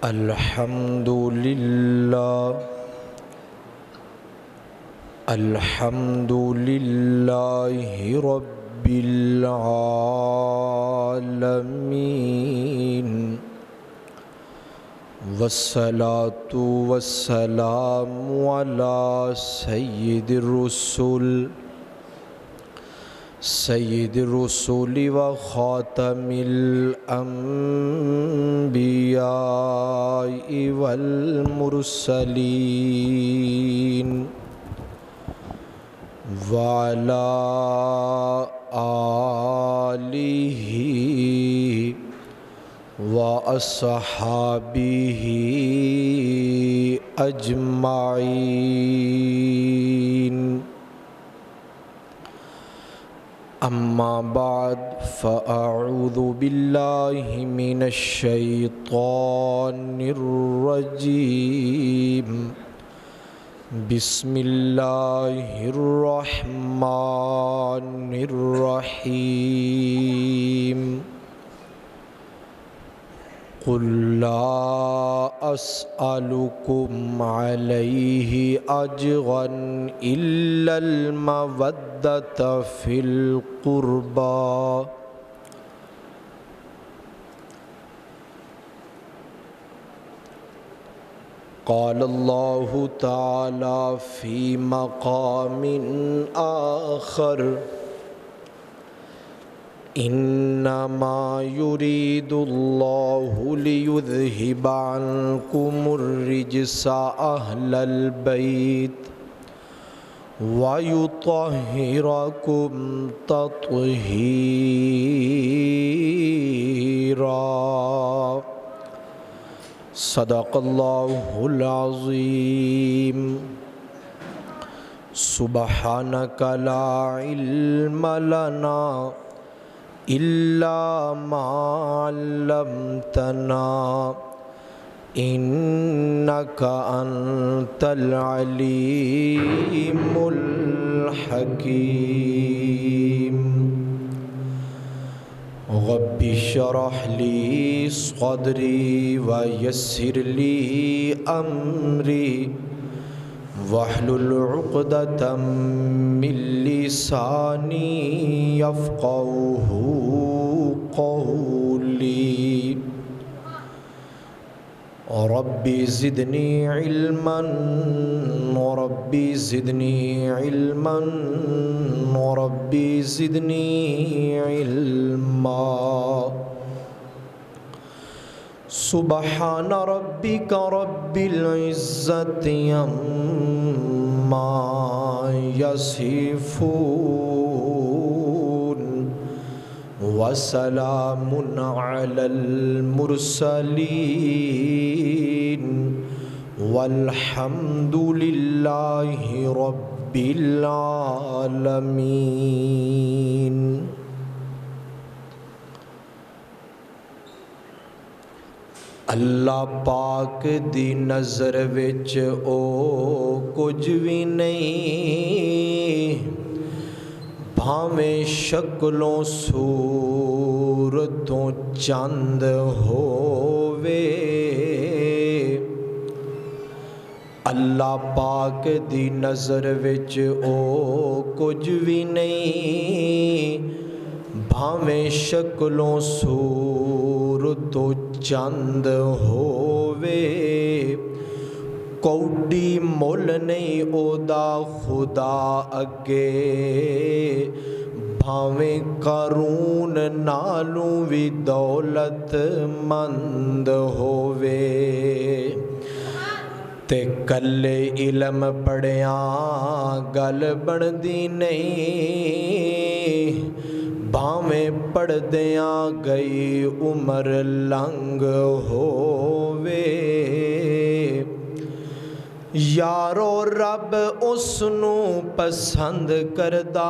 الحمد للہ الحمد للہ رب العالمین والصلاة والسلام علی سید الرسول و خاتم الانبیاء والمرسلین وعلی آلہ وَأَصْحَابِهِ أَجْمَعِينَ أما بعد فأعوذ بالله من الشيطان الرجيم بسم الله الرحمن الرحيم قل لا أسألكم عليه أجرا إلا المودة في القربى قال الله تعالى في مقام آخر انما يريد الله ليذهب عنكم الرجس اهل البيت ويطهركم تطهيرا صدق الله العظيم سبحانك لا علم لنا إلا ما علمتنا إنك أنت العليم الحكيم رب اشرح لي صدري ويسر لي أمري واحلل عقدة من لساني يفقهوا قولي ربي زدني علما ربي زدني علما ربي زدني علما سبحان ربك رب العزة عما يصفون وسلام على المرسلين والحمد لله رب العالمين اللہ پاک دی نظر وچ او کچھ بھی نہیں بھاویں شکلوں صورتوں چند ہووے اللہ پاک دی نظر وچ او کچھ بھی نہیں بھاویں شکلوں صورتوں چند ہووے کوڈی مول نہیں او دا خدا اگے بھاویں قارون نالوں وی دولت مند ہووے تے کلے علم پڑھیاں گل بندی نہیں بھاویں پڑھ دیاں گئی عمر لنگ ہووے یارو رب اس نو پسند کردہ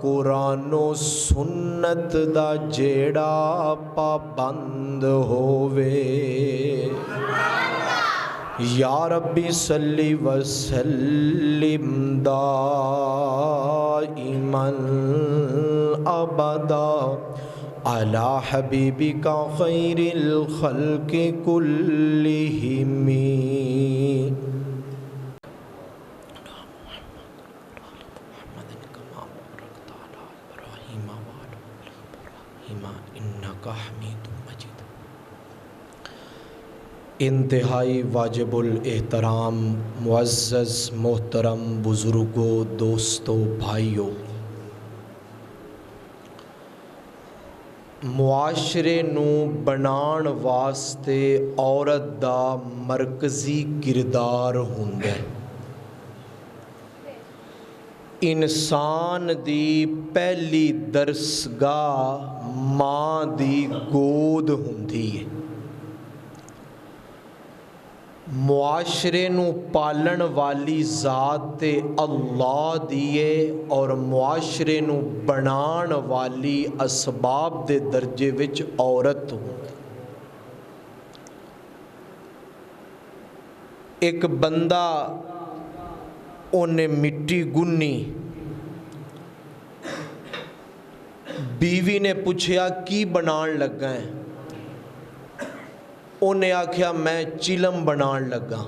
قرآن و سنت دا جیڑا پابند ہووے یا ربی صلی وسلم دائما ابدا علی حبیبک خیر الخلق کلہم انک حمید مجید۔ انتہائی واجب الاحترام معزز محترم بزرگوں، دوستوں، بھائیوں، معاشرے نو بنان واسطے عورت دا مرکزی کردار ہوندا ہے۔ انسان دی پہلی درسگاہ ماں دی گود ہوندی ہے۔ معاشرے نو پالن والی ذات تے اللہ دیے اور معاشرے نو بنان والی اسباب دے درجے وچ عورت ہوندی۔ ایک بندہ انہیں مٹی گنی، بیوی نے پوچھیا کی بنان لگا ہے؟ انہیں آکھیا میں چلم بنان لگا۔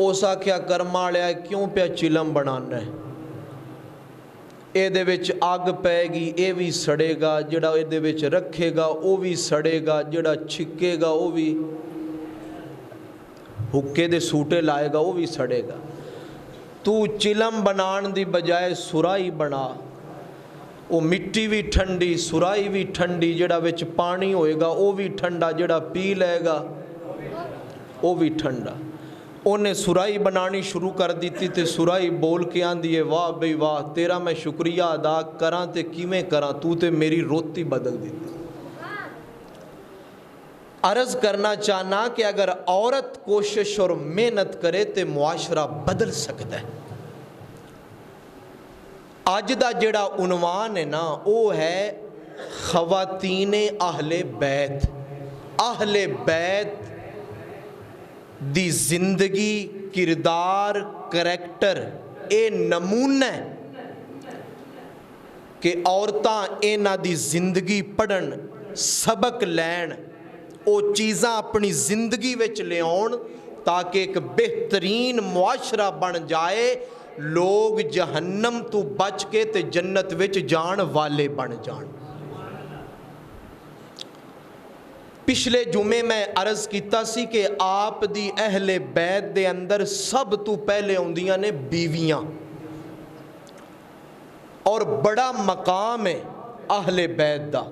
اس آکھیا کرما لیا کیوں پیا چلم بنانا ہے؟ اے دے وچ آگ پائے گی، اے بھی سڑے گا، جڑا اے دے وچ رکھے گا او بھی سڑے گا، جڑا چھکے گا او بھی حکے دے سوٹے لائے گا وہ بھی سڑے گا۔ تو چلم بنان دی بجائے سرائی بنا، وہ مٹی بھی ٹھنڈی، سرائی بھی ٹھنڈی، جڑا وچ پانی ہوئے گا وہ بھی ٹھنڈا، جڑا پی لے گا وہ بھی ٹھنڈا۔ انہیں سرائی بنانی شروع کر دیتی تے سرائی بول کے آندھی ہے واہ بھئی واہ، تیرا میں شکریہ ادا کراں تے کیویں کراں، تو تے میری روتی بدل دیتی۔ عرض کرنا چاہنا کہ اگر عورت کوشش اور محنت کرے تو معاشرہ بدل سکتا ہے۔ آج دا جڑا عنوان ہے نا وہ ہے خواتین اہل بیت۔ اہل بیت دی زندگی، کردار، کریکٹر اے نمونہ ہے کہ عورتاں اینا دی زندگی پڑھن، سبق لین، او چیزاں اپنی زندگی وچ لے آن تاکہ ایک بہترین معاشرہ بن جائے، لوگ جہنم تو بچ کے تے جنت وچ جان والے بن جان۔ پچھلے جمعے میں عرض کیتا سی کہ آپ دی اہل بیت دے اندر سب تو پہلے ہوندیاں نے بیویاں، اور بڑا مقام ہے اہل بیت دا۔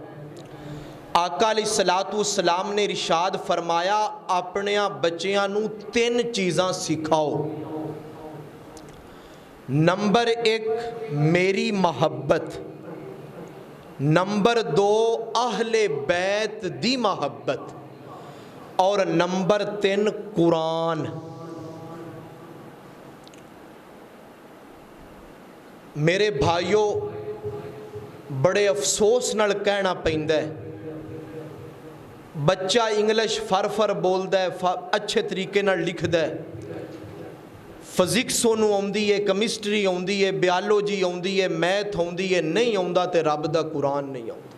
آقا علیہ السلام نے ارشاد فرمایا اپنے بچیاں نو 3 چیزاں سکھاؤ۔ نمبر 1 میری محبت، نمبر 2 اہل بیت دی محبت، اور نمبر 3 قرآن۔ میرے بھائیوں، بڑے افسوس نال کہنا پیندا ہے، بچہ انگلش فر بولدا ہے، اچھے طریقے نال لکھدا ہے، فزکس انہوں آندی ہے، کیمسٹری آندی ہے، بیالوجی آندی ہے، میتھ آندی ہے، نہیں آندا تے رب دا قرآن نہیں آندا۔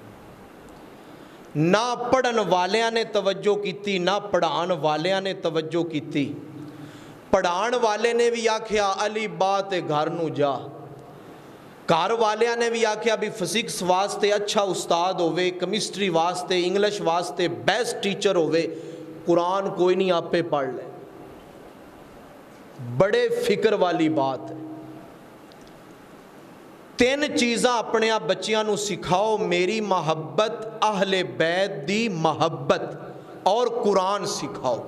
نہ پڑھن والیاں نے توجہ کیتی، نہ پڑھان والیاں نے توجہ کیتی۔ پڑھان والے نے بھی آکھیا علی با تے گھر نو جا، گھر والیاں نے بھی آکھیا بھی فزکس واسطے اچھا استاد ہوئے، کیمسٹری واسطے، انگلش واسطے بیسٹ ٹیچر ہوئے، قرآن کوئی نہیں آپ پہ پڑھ لے۔ بڑے فکر والی بات ہے۔ 3 چیزاں اپنے آپ بچیاں نو سکھاؤ، میری محبت، اہل بیت دی محبت اور قرآن سکھاؤ۔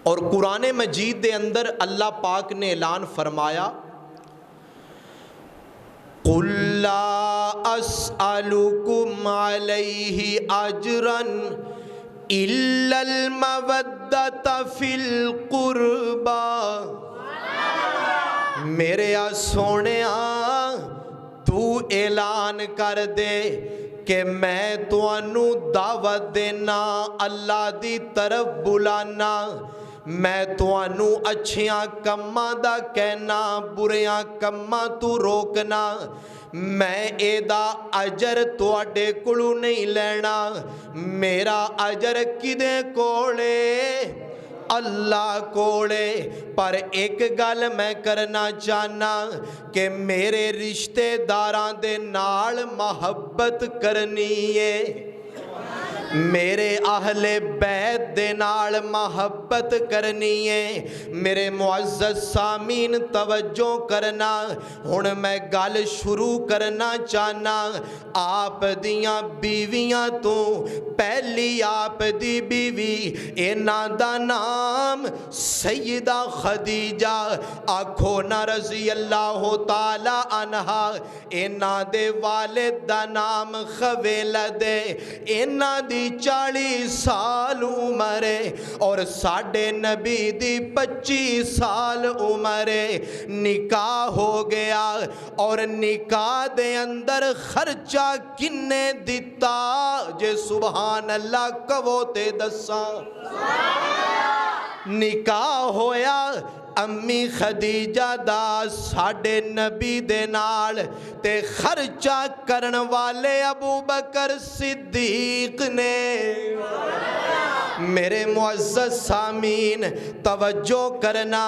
اور قرآن مجید دے اندر اللہ پاک نے اعلان فرمایا قُلْ لَا أَسْأَلُكُمْ عَلَيْهِ أَجْرًا إِلَّا الْمَوَدَّةَ فِي الْقُرْبَى۔ میرے سونیا تو اعلان کر دے کہ میں تانوں دعوت دینا، اللہ دی طرف بلانا، میں تانوں اچھیاں کماں دا کہنا، بریاں کماں تو روکنا، میں ایدا اجر تواڈے کولوں نہیں لینا، میرا اجر کدے کولے؟ اللہ کولے۔ پر ایک گل میں کرنا چاہنا کہ میرے رشتے داراں دے نال محبت کرنی ہے، میرے اہل بیت دے نال محبت کرنی ہے۔ میرے معزز سامین توجہ کرنا، ہن میں گل شروع کرنا چاہنا آپ دیاں بیویاں تو۔ پہلی آپ دی بیوی انہاں دا نام سیدہ خدیجہ، آکھو نا رضی اللہ تعالی عنہا۔ انہاں دے والد دا نام خویلد ہے، انہاں دی 40 سال عمر ہے اور ساڈے نبی دی 25 سال عمر ہے۔ نکاح ہو گیا اور نکاح دے اندر خرچہ کنے دیتا؟ جے سبحان اللہ کہو تے دساں۔ نکاح ہویا امی خدیجہ دا ساڈے نبی دے نال، تے خرچہ کرن والے ابو بکر صدیق نے۔ میرے معزز سامین توجہ کرنا،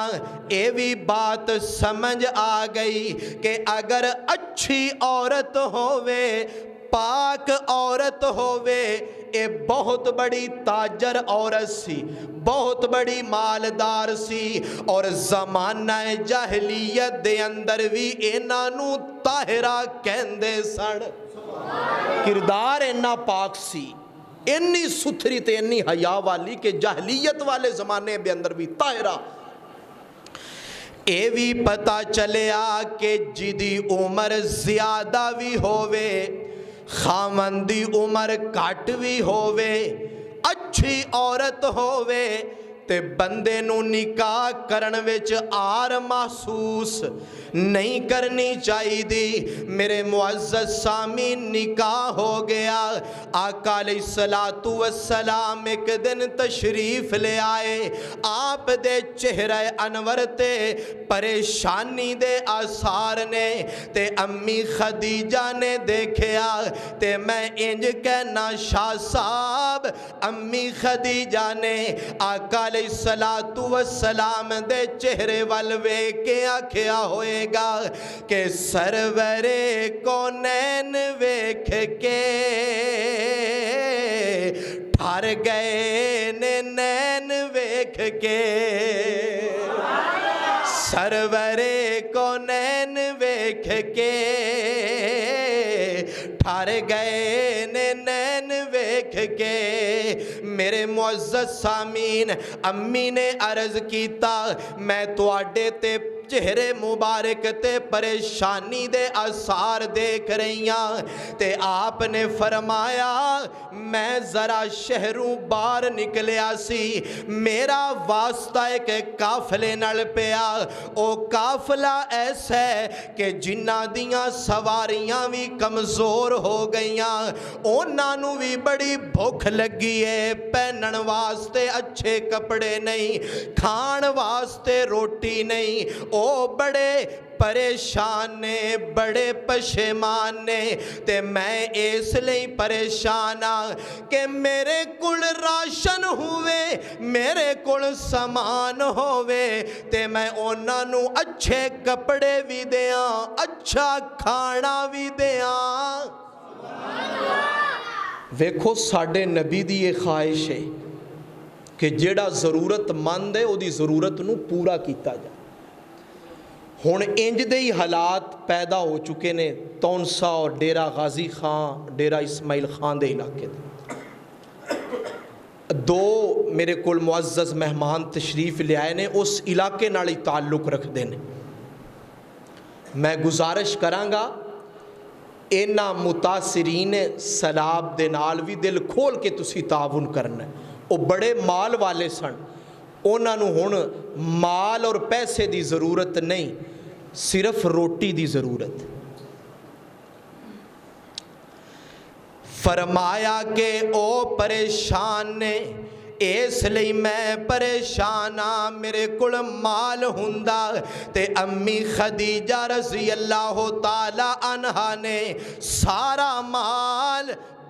اے بھی بات سمجھ آ گئی کہ اگر اچھی عورت ہووے، پاک عورت ہووے، اے بہت بڑی تاجر عورت سی، بہت بڑی مالدار سی، اور زمانہ جاہلیت دے اندر بھی انہاں نوں طاہرہ کہندے سن۔ کردار انہاں پاک سی، انی ستھری تے انی حیا والی کہ جاہلیت والے زمانے دے اندر بھی طاہرہ۔ اے بھی پتہ چلیا کہ جدی عمر زیادہ بھی ہووے، خاوند دی عمر کٹ بھی ہووے، اچھی عورت ہووے، تے بندے نو نکاح کرن وچ آر محسوس نہیں کرنی چاہی دی۔ میرے معزز سامین نکاح ہو گیا، آقا علیہ السلام ایک دن تشریف لے آئے، آپ دے چہرہ انور تے پریشانی دے آثار نے، تے امی خدیجہ نے دیکھیا، تے میں انج کہنا شاہ صاحب، امی خدیجہ نے آقا علیہ السلام دے چہرے والوے کے آکھیا ہوئے گا کہ سرور کونین ویکھ کے ٹھر گئے نین ویکھ کے، سرور کونین ویکھ کے ٹھر گئے نین ویکھ کے۔ میرے معزز سامین امی نے عرض کیتا، میں تواڈے تے چہرے مبارک تے پریشانی دے آثار دیکھ رہی ہاں، تے آپ نے فرمایا میں ذرا شہروں باہر نکلیا سی، میرا واسطہ ایک قافلے نال پیا، او قافلہ ایسا ہے کہ جنہ دیاں سواریاں بھی کمزور ہو گئیاں، انہاں نوں بھی بڑی بھوک لگی ہے، پہنن واسطے اچھے کپڑے نہیں، کھان واسطے روٹی نہیں، او بڑے پریشان نے، بڑے پشیمان نے، تے میں اس لئے پریشان ہاں کہ میرے کل راشن ہوئے، میرے کل سامان ہوئے، تے میں انہاں نوں اچھے کپڑے بھی دیاں، اچھا کھانا بھی دیاں۔ ویکھو ساڈے نبی دی یہ خواہش ہے کہ جیڑا ضرورت مند ہے او دی ضرورت نوں پورا کیتا جائے۔ ہن انج دے ہی حالات پیدا ہو چکے نے تونسا اور ڈیرہ غازی خان، ڈیرہ اسماعیل خان دے علاقے دے۔ دو میرے کول معزز مہمان تشریف لے آئے نے، اس علاقے نال ہی تعلق رکھ دے نے۔ میں گزارش کراں گا اینا متاثرین سیلاب دے نال بھی دل کھول کے تسی تعاون کرنا ہے۔ وہ بڑے مال والے سن، انہاں نوں ہن مال اور پیسے دی ضرورت نہیں، صرف روٹی دی ضرورت۔ فرمایا کہ او پریشان نے، اس ਲਈ ਮੈਂ ਪਰੇਸ਼ਾਨ ਆ, ਮੇਰੇ ਕੋਲ ਮਾਲ ਹੁੰਦਾ ਤੇ ਅੰਮੀ ਖਦੀਜਾ ਰਜ਼ੀ ਅੱਲਾਹੁ ਤਾਲਾ ਅਨਹਾ ਨੇ ਸਾਰਾ ਮਾਲ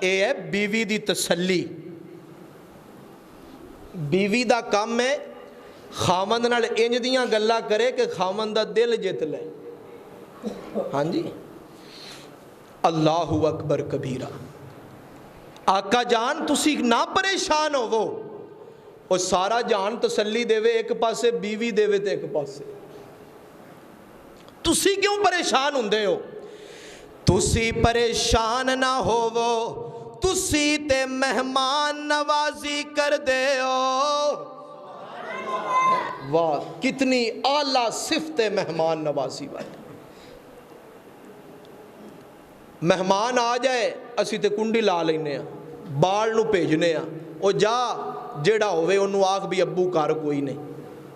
اے ہے بیوی دی تسلی. بیوی دا کام ہے خامند نال انج دیاں گلاں کرے کہ خامند دا دل جت لے. ہاں جی اللہ اکبر کبیرہ. آقا جان تسی نہ پریشان ہوو, وہ سارا جان تسلی دے ایک پاسے, بیوی دے تے ایک پاسے. تسی کیوں پریشان ہوندے ہو؟ تسی پریشان نہ ہوو, تسی تے مہمان نوازی کر دے ہو. واہ کتنی اعلیٰ صفت مہمان نوازی والی. مہمان آ جائے اسی تے کنڈی لا لینے ہیں, بال نو بھیجنے ہیں, او جا جیڑا ہوئے انہوں آکھ بھی ابو گھر کوئی نہیں.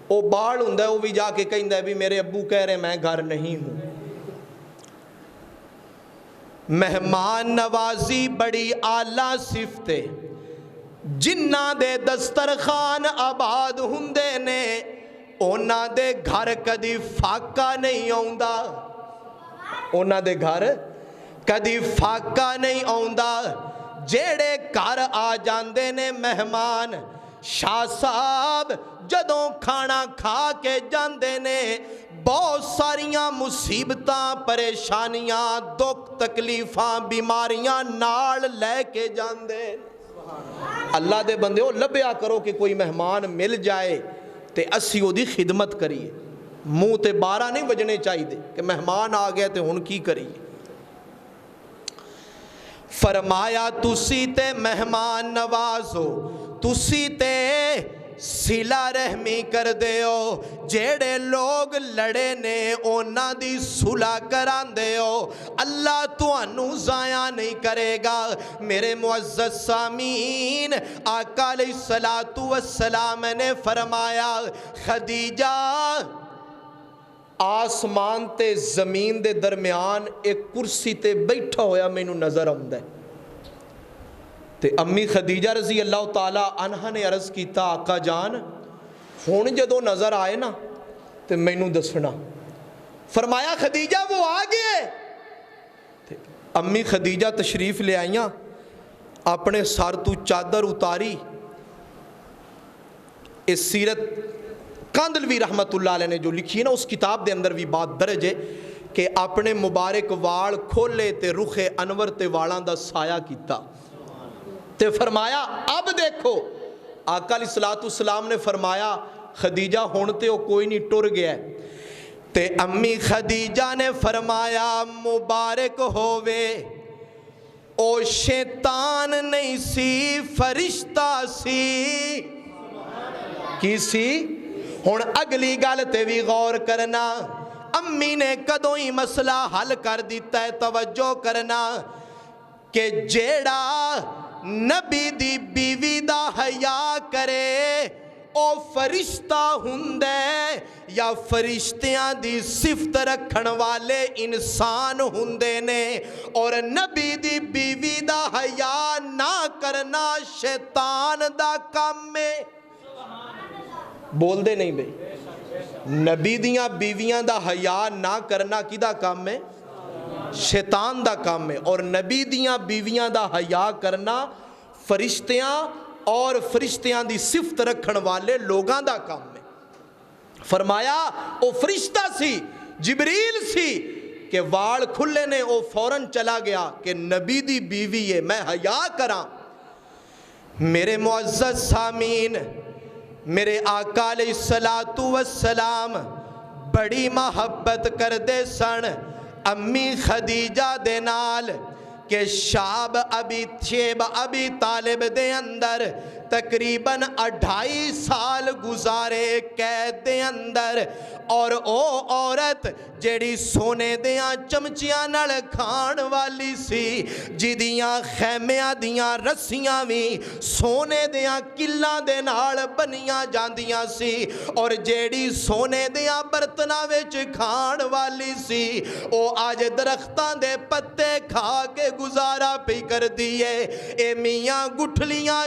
او بال ہوندہ ہے وہ بھی جا کے کہندہ ہے بھی میرے ابو کہہ رہے میں گھر نہیں ہوں. مہمان نوازی بڑی اعلیٰ صفت ہے. جنہ دے دسترخوان آباد ہوندے نے اونا دے گھر کدی فاقہ نہیں آؤندا. اونا دے گھر کدی فاقہ نہیں آؤندا. جیڑے گھر آ جاندے نے مہمان, شاہ صاحب جدوں کھانا کھا کے جاندے نے بہت ساریاں مصیبتاں پریشانیاں دکھ تکلیفاں بیماریاں نال لے کے جاندے. اللہ دے بندے ہو لبیا کرو کہ کوئی مہمان مل جائے تے اسی او دی خدمت کریے. منہ تے بارہ نہیں بجنے چاہیے کہ مہمان آ گئے تے ہن کی کریے. فرمایا تسی تے مہمان نوازو, تسی تے صلہ رحمی کر دیو. جیڑے لوگ لڑے نے اونا دی صلح کران دیو. اللہ تانوں ضائع نہیں کرے گا. میرے معزز سامعین, آقا علیہ السلام نے فرمایا خدیجہ آسمان تے زمین دے درمیان ایک کرسی تے بیٹھا ہویا میں نو نظر آمدہ ہے. تے امی خدیجہ رضی اللہ تعالیٰ عنہ نے عرض کیتا آقا جان ہون جدو نظر آئے نا تے میں نو دسنا. فرمایا خدیجہ وہ آ گئے. تے امی خدیجہ تشریف لے آئیاں, اپنے سر تو چادر اتاری. اس سیرت کاندلوی رحمت اللہ علیہ نے جو لکھی ہے نا اس کتاب دے اندر بھی بات درج ہے کہ اپنے مبارک وال کھولے تے رخ انور تے والاں دا سایہ کیتا. تے فرمایا اب دیکھو. آقا علیہ السلام نے فرمایا خدیجہ ہونتے ہو کوئی نہیں ٹر گیا ہے. تے امی خدیجہ نے فرمایا مبارک ہووے او شیطان نہیں سی فرشتہ سی. کی سی؟ ہون اگلی گال تے بھی غور کرنا. امی نے کدوں ہی مسئلہ حل کر دیتا ہے, توجہ کرنا کہ جیڑا نبی دی بیوی دا حیا کرے او فرشتہ ہندے یا فرشتیاں دی صفت رکھن والے انسان ہندے نے. اور نبی دی بیوی دا حیا نہ کرنا شیطان دا کام میں. بول دے نہیں بھئی, نبی دیاں بیویاں دا حیا نہ کرنا کی دا کام ہے؟ شیطان دا کام ہے. اور نبی دیاں بیویاں دا حیا کرنا فرشتیاں اور فرشتیاں دی صفت رکھن والے لوگاں دا کام ہے. فرمایا او فرشتہ سی, جبریل سی کہ وال کھلے نے او فوراں چلا گیا کہ نبی دی بیوی ہے میں حیا کراں. میرے معزز سامعین, میرے آقا علیہ السلام بڑی محبت کر دے سن امی خدیجہ دے نال کہ شاب ابی طالب دے اندر تقریباً 2.5 سال گزارے قید دے اندر. اور او عورت جیڑی سونے دیاں چمچیاں نال کھان والی سی, جدیاں خیمیاں دیاں رسیاں بھی سونے دیاں کلاں دے نال بنیاں جاندیاں سی, اور جیڑی سونے دیاں برتناں وچ کھان والی سی او آج درختاں دے پتے کھا کے گزارا پی کر دیئے. اے میاں گٹھلیاں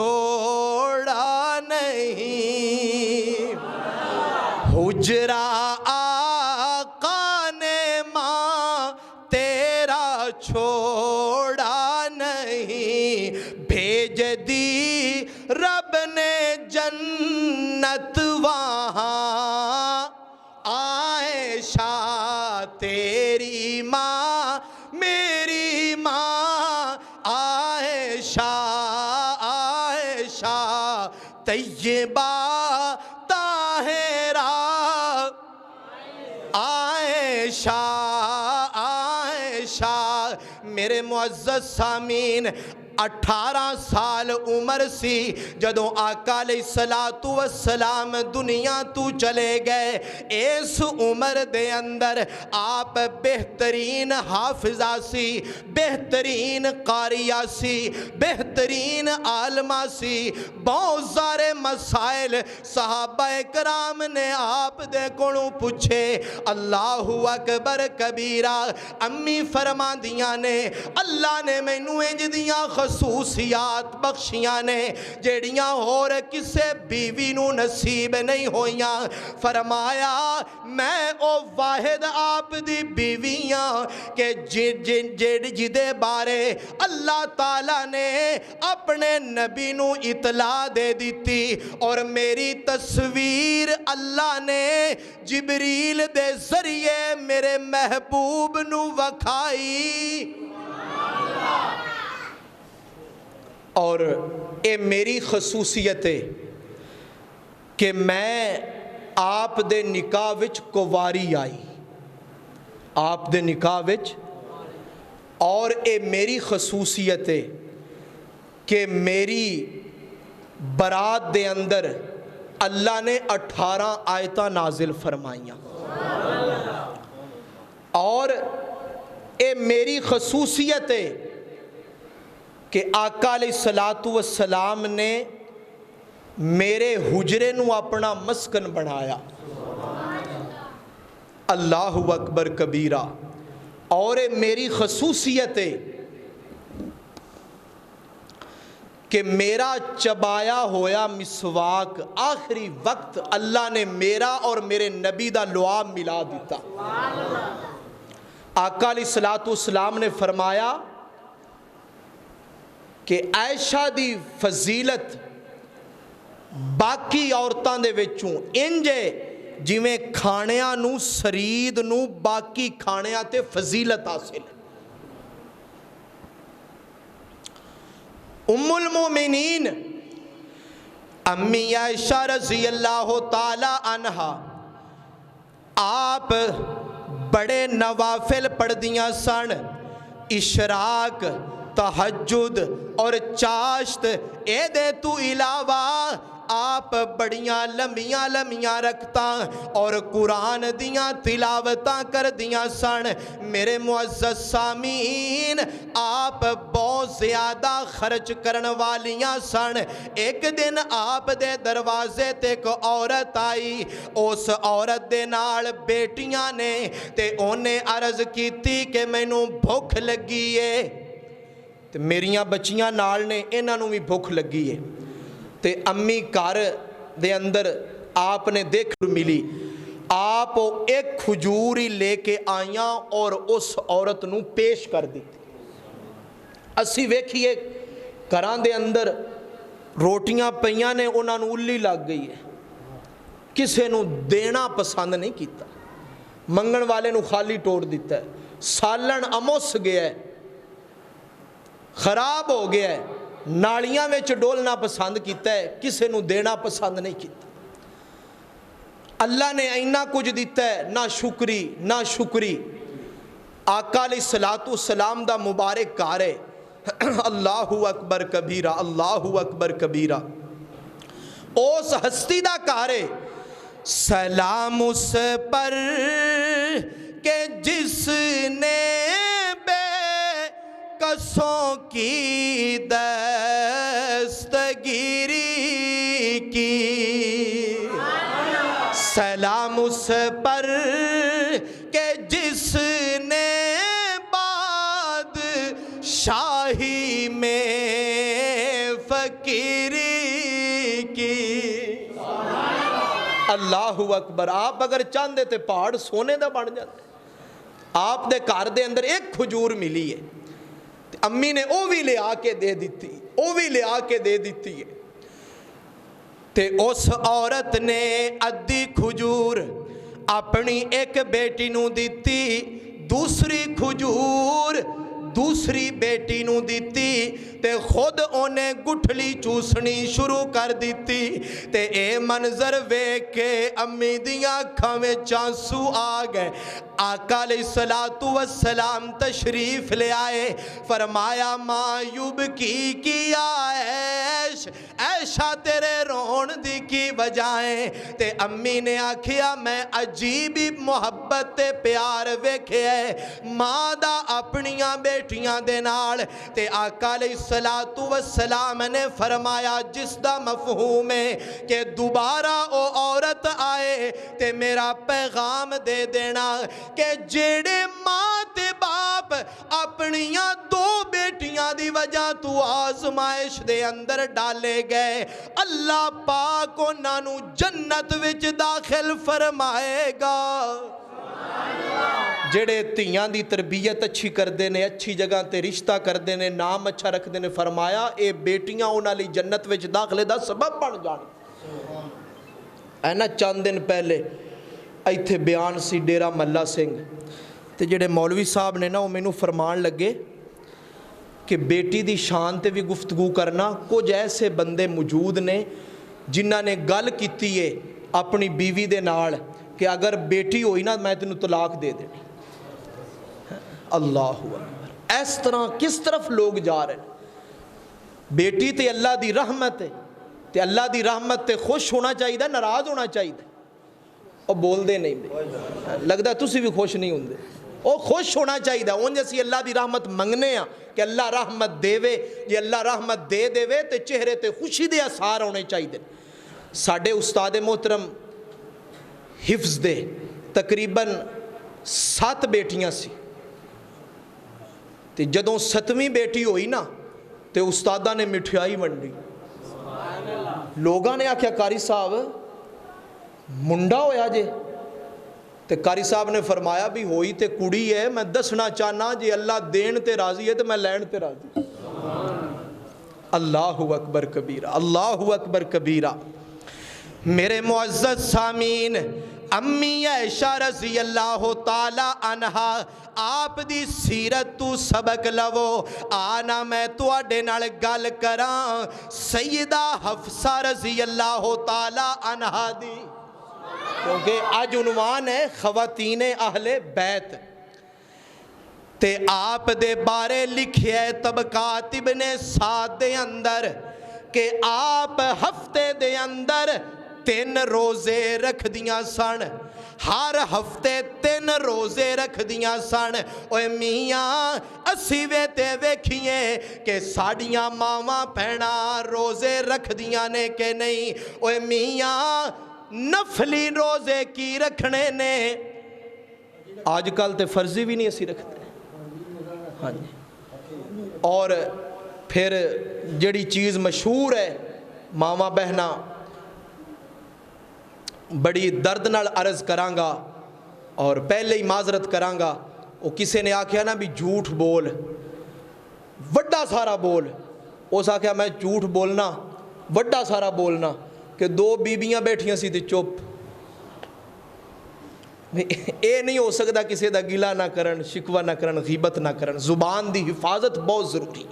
چھوڑا نہیں، حجرا آقا نے ماں تیرا چھوڑا نہیں، بھیج دی رب نے جنت وہاں، عائشہ تیری ماں میری ماں، عائشہ عائشہ طیبہ طاہرہ، عائشہ عائشہ۔ میرے معزز سامعین، 18 سال عمر سی جدوں آقا علیہ الصلوۃ والسلام دنیا تو چلے گئے۔ اس عمر دے اندر آپ بہترین حافظہ سی، بہترین قاریہ سی، بہترین عالمہ سی۔ بہت سارے مسائل صحابہ کرام نے آپ دے کولوں پوچھے۔ اللہ اکبر کبیرہ۔ امی فرما دیاں نے اللہ نے مینوں انج دیاں خصوصیات بخشیاں نے جیڑیاں اور کسے بیوی نو نصیب نہیں ہویاں۔ فرمایا میں او واحد آپ دی بیویاں کہ جدے بارے اللہ تعالیٰ نے اپنے نبی نو اطلاع دے دیتی، اور میری تصویر اللہ نے جبریل دے ذریعے میرے محبوب نو وکھائی۔ اور اے میری خصوصیت ہے کہ میں آپ دے نکاح وچ کواری آئی، آپ دے نکاح وچ، اور اے میری خصوصیت ہے کہ میری برات دے اندر اللہ نے 18 آیتاں نازل فرمائیاں، اور اے میری خصوصیت ہے کہ آقا علیہ الصلوۃ والسلام نے میرے حجرے نو اپنا مسکن بنایا۔ اللہ اکبر کبیرہ۔ اور میری خصوصیت ہے کہ میرا چبایا ہویا مسواک آخری وقت اللہ نے میرا اور میرے نبی دا لعاب ملا دیتا۔ آقا علیہ الصلوۃ والسلام نے فرمایا کہ عائشہ دی فضیلت باقی عورتاں دے وچوں انجے جویں کھانیاں نو سرید نو باقی کھانیاں تے فضیلت حاصل ہے۔ ام المومنین امی عائشہ رضی اللہ تعالی عنہا آپ بڑے نوافل پڑھ دیاں سن، اشراق، تہجد اور چاشت، اے دے تو علاوہ آپ بڑیاں لمبیاں لمبیاں رکھتاں اور قرآن دیاں تلاوتاں کر دیاں سن۔ میرے معزز سامعین، آپ بہت زیادہ خرچ کرن والیاں سن۔ ایک دن آپ دے دروازے تے ایک عورت آئی، اس عورت دے نال بیٹیاں نے تے انہیں عرض کیتی کہ مینوں بھوک لگی ہے، تے میریاں بچیاں نال نے انہاں نوں بھی بھوک لگی ہے۔ تے امی گھر دے اندر آپ نے دیکھ ملی، آپ ایک کھجور ہی لے کے آئیاں اور اس عورت نو پیش کر دیتی۔ اسی ویکھیے گھراں دے اندر روٹیاں پیاں نے، انہاں نو الی لگ گئی ہے، کسے نو دینا پسند نہیں کیتا، منگن والے نو خالی توڑ دیتا ہے، سالن اموس گیا ہے، خراب ہو گیا ہے، نالیاں میں ڈولنا پسند کیتا ہے، کسے نو دینا پسند نہیں کیتا۔ اللہ نے اینا کچھ دیتا ہے، نہ شکری نہ شکری۔ آقا علیہ الصلوۃ والسلام دا مبارک گھر ہے۔ اللہ اکبر کبیرہ، اللہ اکبر کبیرہ۔ اس ہستی دا گھر ہے۔ سلام اس پر کہ جس نے کسوں کی دستگیری کی، سلام اس پر کہ جس نے بادشاہی میں فقیری فقیری کی۔ اللہ اکبر۔ آپ اگر چاہتے تے پہاڑ سونے دا بن جاتے۔ آپ دے گھر دے اندر ایک کھجور ملی ہے، امی نے او بھی لے آ کے دے دیتی، او بھی لے آ کے دے دیتی ہے، تے اس عورت نے ادھی کھجور اپنی ایک بیٹی نو دیتی، دوسری کھجور دوسری بیٹی نو دیتی، تے خود انہیں گٹھلی چوسنی شروع کر دیتی۔ تے اے منظر ویکھ کے امی دیاں اکھاں وچ آنسو آ گئے۔ آقا علیہ السلام تشریف لے آئے، فرمایا ماں یبکی عیش، ایشا تیرے رون دی کی وجائیں۔ تے امی نے آکھیا میں عجیب محبت تے پیار ویکھے ہے ماں دا اپنیاں بیٹیاں دے نال۔ تے آقا علیہ السلام نے فرمایا جس دا مفہوم ہے کہ دوبارہ او عورت آئے تے میرا پیغام دے دینا کہ جیڑے ماں تے باپ اپنیاں دو بیٹیاں دی وجہ تو آزمائش دے اندر ڈالے گئے، اللہ پاک انہاں نو جنت وچ داخل فرمائے گا۔ جڑے تیاں دی تربیت اچھی کر دینے، اچھی جگہ تے رشتہ کر دینے، نام اچھا رکھ دینے، فرمایا اے بیٹیاں انہاں لی جنت وچ داخلے دا سبب بن جان۔ اے نا چند دن پہلے ایتھے بیان سی ڈیرہ ملہ سنگھ تے جڑے مولوی صاحب نے نا وہ مینوں فرمان لگے کہ بیٹی دی شان تے بھی گفتگو کرنا۔ کچھ ایسے بندے موجود نے جنہاں نے گل کیتی ہے اپنی بیوی دے نال کہ اگر بیٹی ہوئی نا میں تینوں طلاق دے دینی۔ اللہ اکبر۔ اس طرح کس طرف لوگ جا رہے ہیں؟ بیٹی تے اللہ دی رحمت ہے، تے اللہ دی رحمت تے خوش ہونا چاہیے، ناراض ہونا چاہیے۔ اور بول دے نہیں لگتا تسی بھی خوش نہیں ہوندے، او خوش ہونا چاہیے۔ اون جیسی اللہ دی رحمت منگنے ہاں کہ اللہ رحمت دے وے، یہ اللہ رحمت دے دے وے تے چہرے تے خوشی دے اثار ہونے چاہیے۔ ساڈے استاد محترم حفظ دے تقریباً 7 بیٹیاں سی، تے جدوں 7ویں بیٹی ہوئی نا تے استادہ نے مٹھائی ونڈی۔ لوگاں نے آکھیا قاری صاحب منڈا ہویا جے؟ تے قاری صاحب نے فرمایا بھی ہوئی تے کڑی ہے، میں دسنا چاہنا جی اللہ دین تے راضی ہے تے میں لین تے راضی۔ اللہ اکبر کبیرہ، اللہ اکبر کبیرہ۔ میرے معزز سامین، امی عائشہ رضی اللہ تعالی عنہا آپ دی سیرت تو سبق لو۔ آنا میں تواڈے نال گل کراں سیدہ حفصہ رضی اللہ تعالی عنہا دی، کیونکہ آج عنوان ہے خواتین اہل بیت۔ تے آپ دے بارے لکھے طبقات ابن سعد دے اندر کہ آپ ہفتے دے اندر 3 روزے رکھ دیاں سن، ہر ہفتے 3 روزے رکھ دیاں سن۔ اوے میاں اسی ویتے ویکھیے کہ ساڑیاں ماواں پہنا روزے رکھ دیاں نے کہ نہیں۔ اوے میاں نفلی روزے کی رکھنے نے، آج کل تے فرضی بھی نہیں اسی رکھتے۔ ہاں جی، اور پھر جڑی چیز مشہور ہے ماواں بہنا، بڑی درد نال عرض کرانگا اور پہلے ہی معذرت کرانگا، وہ کسے نے آکھیا نا بھی جھوٹ بول، وڈا سارا بول۔ اس آکھیا میں جھوٹ بولنا وڈا سارا بولنا کہ 2 بیبیاں بیٹھیاں سی تے چپ۔ اے نہیں ہو سکتا کسی دا گلہ نہ کرن، شکوہ نہ کرن، غیبت نہ کرن۔ زبان دی حفاظت بہت ضروری۔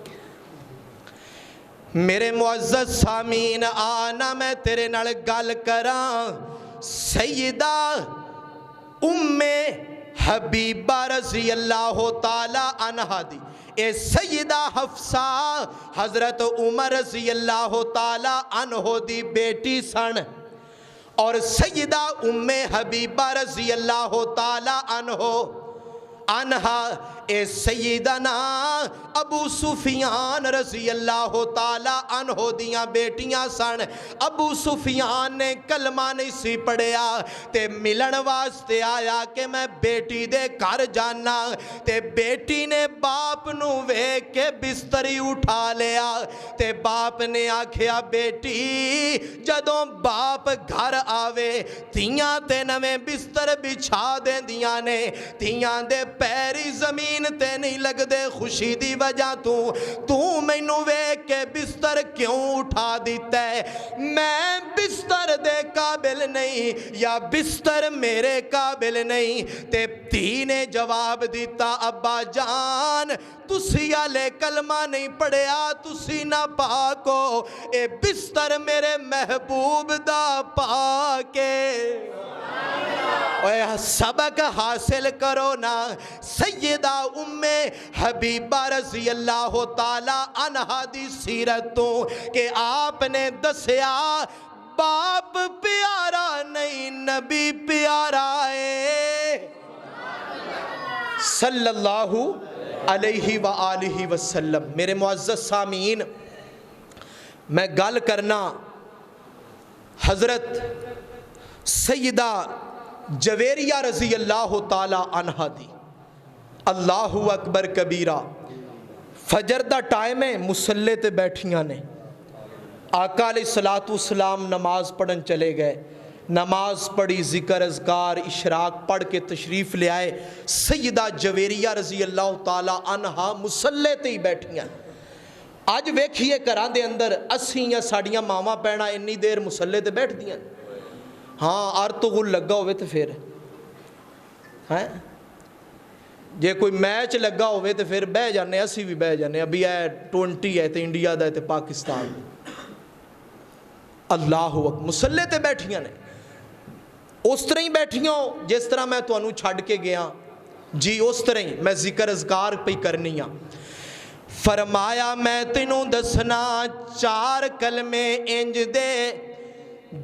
میرے معزز سامین، آنا میں تیرے نال گل کراں سیدہ ام حبیبہ رضی اللہ تعالی عنہا دی۔ اے سیدہ حفصہ حضرت عمر رضی اللہ تعالی عنہ دی بیٹی سن، اور سیدہ ام حبیبہ رضی اللہ تعالی عنہ عنہا اے سیدنا ابو سفیان رضی اللہ تعالی عنہ دیاں بیٹیاں سن. ابو سفیان نے کلمہ نہیں سی پڑھیا تے ملن واسطے آیا کہ میں بیٹی دے گھر جانا. تے بیٹی نے باپ نو ویکھ کے بستری اٹھا لیا تے باپ نے آکھیا بیٹی جدوں باپ گھر آوے تیاں تے نویں بستر بچھا دیندیاں نے, تیاں دے پیری زمین تے نہیں لگ دے خوشی دی وجہ تو مینوں ویکھ کے بستر کیوں اٹھا دیتا ہے؟ میں بستر دے قابل نہیں یا بستر میرے قابل نہیں. تے دھی نے جواب دیتا ابا جان تسی آلے کلمہ نہیں پڑھیا, تسی نہ پاکو, اے بستر میرے محبوب دا پاکے. اے سبق حاصل کرو نا سیدہ ام حبیبہ رضی اللہ تعالی عنہا دی سیرت تو کہ آپ نے دسیا باپ پیارا نہیں نبی پیارا ہے صلی اللہ علیہ وآلہ وسلم. میرے معزز سامعین, میں گل کرنا حضرت سیدہ جویریہ رضی اللہ تعالی عنہا دی. اللہ اکبر کبیرہ. فجر دا ٹائم ہے, مسلے تے بیٹھیاں نے. آقا علیہ السلام نماز پڑھن چلے گئے, نماز پڑھی, ذکر اذکار اشراق پڑھ کے تشریف لے آئے. سیدہ جویریہ رضی اللہ تعالی عنہا مسلے تے ہی بیٹھیاں. آج ویکھیے گھراں دے اندر اسیں یا ساڑیاں ماما پینا انی دیر مسلے تے بیٹھ دیاں. ہاں ارتغل لگا ہوئے تو پھر جے کوئی میچ لگا ہوئے تو پھر بہ جانے, اسی بھی بہ جانے. ابھی ہے 20 ہے تو انڈیا دا ہے تو پاکستان. اللہ اکبر. مسلے تے بیٹھیاں نے, اس طرح ہی بیٹھیاں جس طرح میں تو انہوں چھڑ کے گیا جی, اس طرح ہی میں ذکر اذکار پہ کرنی ہاں. فرمایا میں تینوں دسنا 4 کلمے انج دے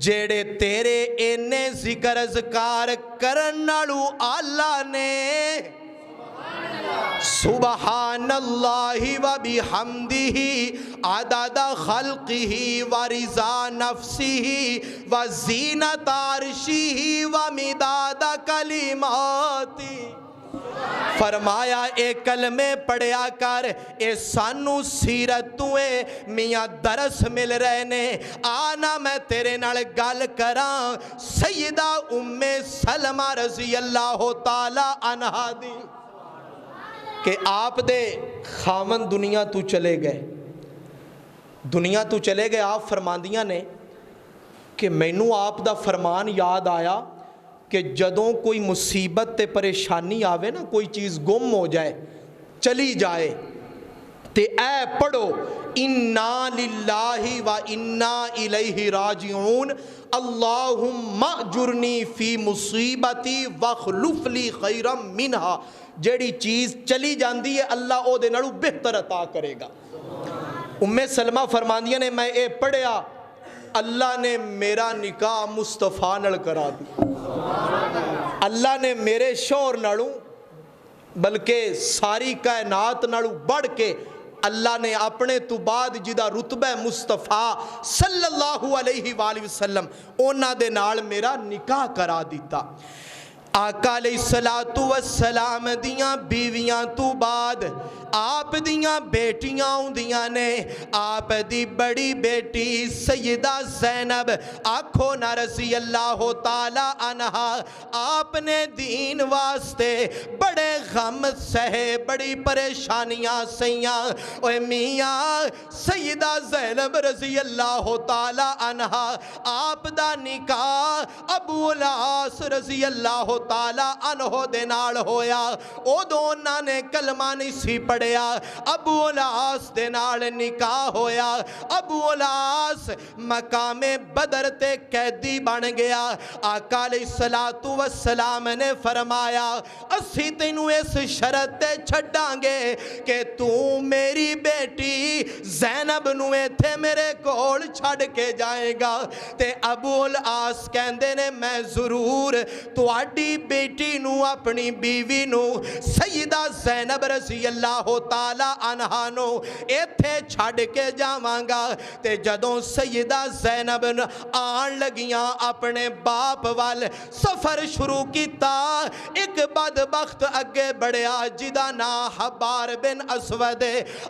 جیڑے تیرے اینے ذکر اذکار کرن نالو اللہ نے سبحان اللہ و بحمدہ عدد خلقہ و رضا نفسہ و زینت عرشہ و مداد کلماتہ. فرمایا اے کلمے پڑھیا کر, اے سانو سیرت توئے میاں درس مل رہے نے. آنا میں تیرے نال گل کراں سیدہ ام سلمہ رضی اللہ تعالی عنہا دی کہ آپ دے خامن دنیا تو چلے گئے. دنیا تو چلے گئے, آپ فرماندیاں نے کہ مینوں آپ دا فرمان یاد آیا کہ جدوں کوئی مصیبت تے پریشانی آوے نا, کوئی چیز گم ہو جائے چلی جائے تے اے پڑھو انا للہ و انا الیہ راجعون اللہم اجرنی فی مصیبتی واخلف لی خیرا منہا. جیڑی چیز چلی جاندی ہے اللہ او دے نالوں بہتر عطا کرے گا. ام سلمہ فرماندیاں نے میں اے پڑھیا, اللہ نے میرا نکاح مصطفیٰ نال کرا دی. اللہ نے میرے شوہر نالوں بلکہ ساری کائنات نالوں بڑھ کے اللہ نے اپنے تو بعد جدا رتبہ مصطفیٰ صلی اللہ علیہ وآلہ وسلم اونا دے نال میرا نکاح کرا دیتا. آقا علیہ السلام دیاں بیویاں تو بعد آپ دیاں بیٹیاں ہوندیاں نے. آپ دی بڑی بیٹی سیدہ زینب آنکھوں نہ رضی اللہ تعالی عنہا, آپ نے دین واسطے بڑے غم سہے, بڑی پریشانیاں سیاں. اوے میاں سیدہ زینب رضی اللہ تعالی عنہا آپ دا نکاح ابو العاص رضی اللہ تعالی عنہ دے نال ہویا. او دونوں نے کلمہ نہیں سی پڑھے پڑھیا ابو الاس دے نال نکاح ہویا ابو الاس مقام بدر تے قیدی بن گیا آقا علیہ الصلوۃ والسلام نے فرمایا اسی تینوں اس شرط تے چھڈاں گے کہ تو میری بیٹی زینب نو ایتھے میرے کول چھڈ کے جائے گا تے ابو الاس کہندے نے میں ضرور تواڈی بیٹی نو اپنی بیوی نو سیدہ زینب رضی اللہ تعالی عنہا نو ایتھے چھڈ کے جاواں گا تے جدوں سیدہ زینب آن لگیاں اپنے باپ وال سفر شروع کیتا ایک بدبخت اگے بڑھیا جدا نا حبار بن اسود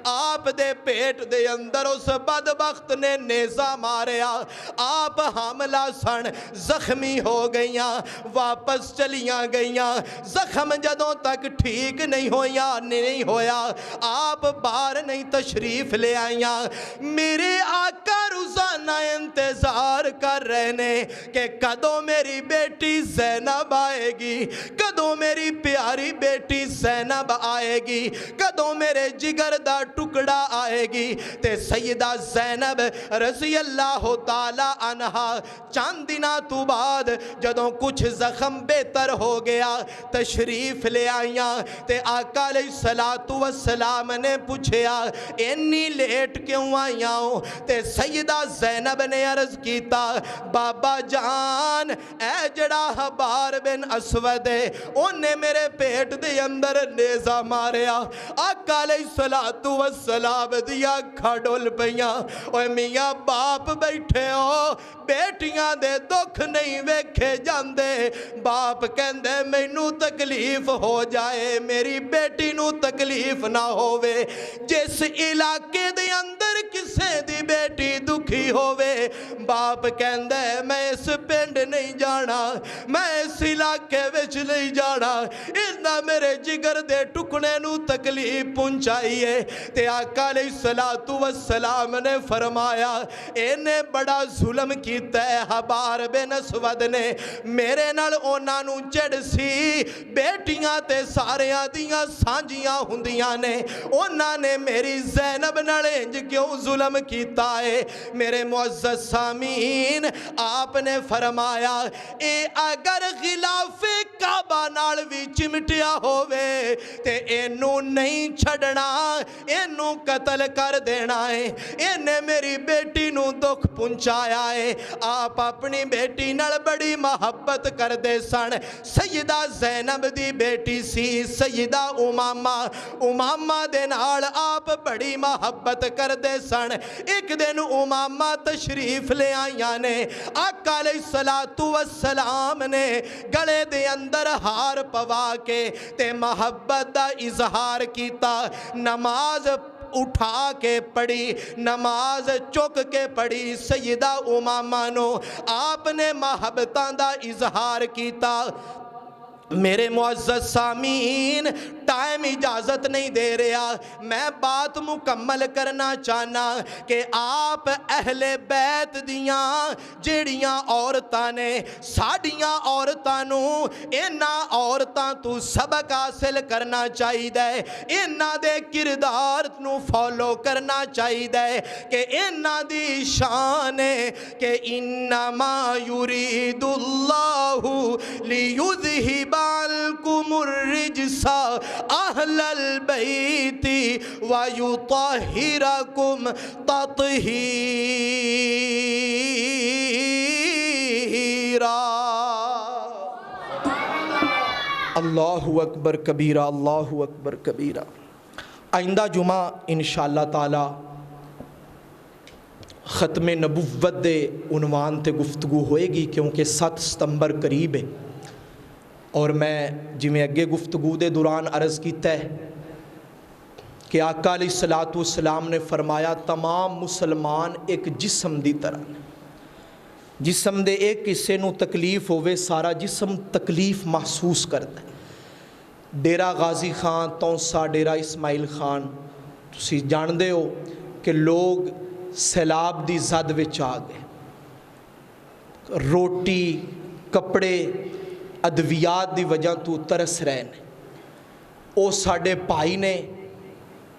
آپ دے پیٹ دے اندر اس بدبخت نے نیزہ ماریا آپ حاملہ سن زخمی ہو گئیاں واپس چلیاں گئیاں زخم جدوں تک ٹھیک نہیں ہویا آپ باہر نہیں تشریف لے آئیاں میرے آقا روزانہ انتظار کر رہے نے کہ کدوں میری بیٹی زینب آئے گی کدوں میری پیاری بیٹی زینب آئے گی کدوں میرے جگر دا ٹکڑا آئے گی تے سیدہ زینب رضی اللہ تعالی عنہا چند دنوں تو بعد جدوں کچھ زخم بہتر ہو گیا تشریف لے آئیاں تے آقا علیہ الصلوۃ والسلام نے پوچھیا انی لیٹ کیوں آئیاں ہو تے سیدہ زینب نے عرض کیتا بابا جان اے جڑا حبار بن اسود ہے انہیں میرے پیٹ دے اندر نیزہ ماریا آقا علیہ الصلوۃ والسلام دیا کھڑول پیاں اوے میاں باپ بیٹھے ہو بیٹیاں دے دکھ نہیں ویکھے جاندے باپ کہندے مینوں تکلیف ہو جائے میری بیٹی نو تکلیف نہ ہووے جس علاقے دے اندر کسے دی بیٹی دکھی ہووے باپ کہندے میں اس پنڈ نہیں جانا میں اس علاقے وچ نہیں جانا انہاں میرے جگر دے ٹکڑے نو تکلیف پہنچائیے تے آقا علیہ الصلوۃ والسلام نے فرمایا انہیں بڑا ظلم کیتا ہے حبار بن اسود نے میرے نال انہاں نو چڑھ سی بیٹیاں تے ساریاں دیاں سانجیاں ہوندیاں نے انہاں نے میری زینب نال انج کیوں ظلم کیتا ہے میرے معزز سامعین آپ نے فرمایا اے اگر غلاف کعبہ نال وی چمٹیا ہووے تے اینوں نہیں چھڑنا اینوں قتل کر دینا ہے انہیں میری بیٹی نو دکھ پہنچایا ہے آپ اپنی بیٹی نال بڑی محبت کر دے سن سیدہ زینب دی بیٹی سی سیدہ امامہ دے نال آپ بڑی محبت کر دے سن ایک دن امامہ تشریف لے آئیاں نے آقا علیہ الصلوۃ والسلام نے گلے دے اندر ہار پوا کے تے محبت دا اظہار کیتا نماز اٹھا کے پڑھی نماز چک کے پڑھی سیدہ امامہ نو آپ نے محبتاں دا اظہار کیتا میرے معزز سامعین ٹائم اجازت نہیں دے رہا میں بات مکمل کرنا چاہنا کہ آپ اہل بیت دیاں جیڑیاں عورتاں نے ساڑیاں عورتاں نو انہاں عورتاں تو سبق حاصل کرنا چاہیے انہاں دے کردار نو فالو کرنا چاہیے کہ انہاں دی شان ہے کہ انما یرید اللہ لیذہب عنکم الرجس اہل البیت ویطہرکم تطہیرا اللہ اکبر کبیرہ اللہ اکبر کبیرہ آئندہ جمعہ انشاءاللہ تعالی ختم نبوت دے عنوان تے گفتگو ہوئے گی کیونکہ 7 ستمبر قریب ہے اور میں جویں اگے گفتگو دے دوران عرض کیتا ہے کہ آقا علیہ الصلوۃ والسلام نے فرمایا تمام مسلمان ایک جسم دی طرح جسم دے ایک حصے نو تکلیف ہوئے سارا جسم تکلیف محسوس کرتا ہے ڈیرہ غازی خان تونسا ڈیرہ اسماعیل خان تسی جان دے ہو کہ لوگ سیلاب دی زد وچ آ گئے روٹی کپڑے ادویات دی وجہ تو ترس رہے ہیں او ساڑے بھائی نے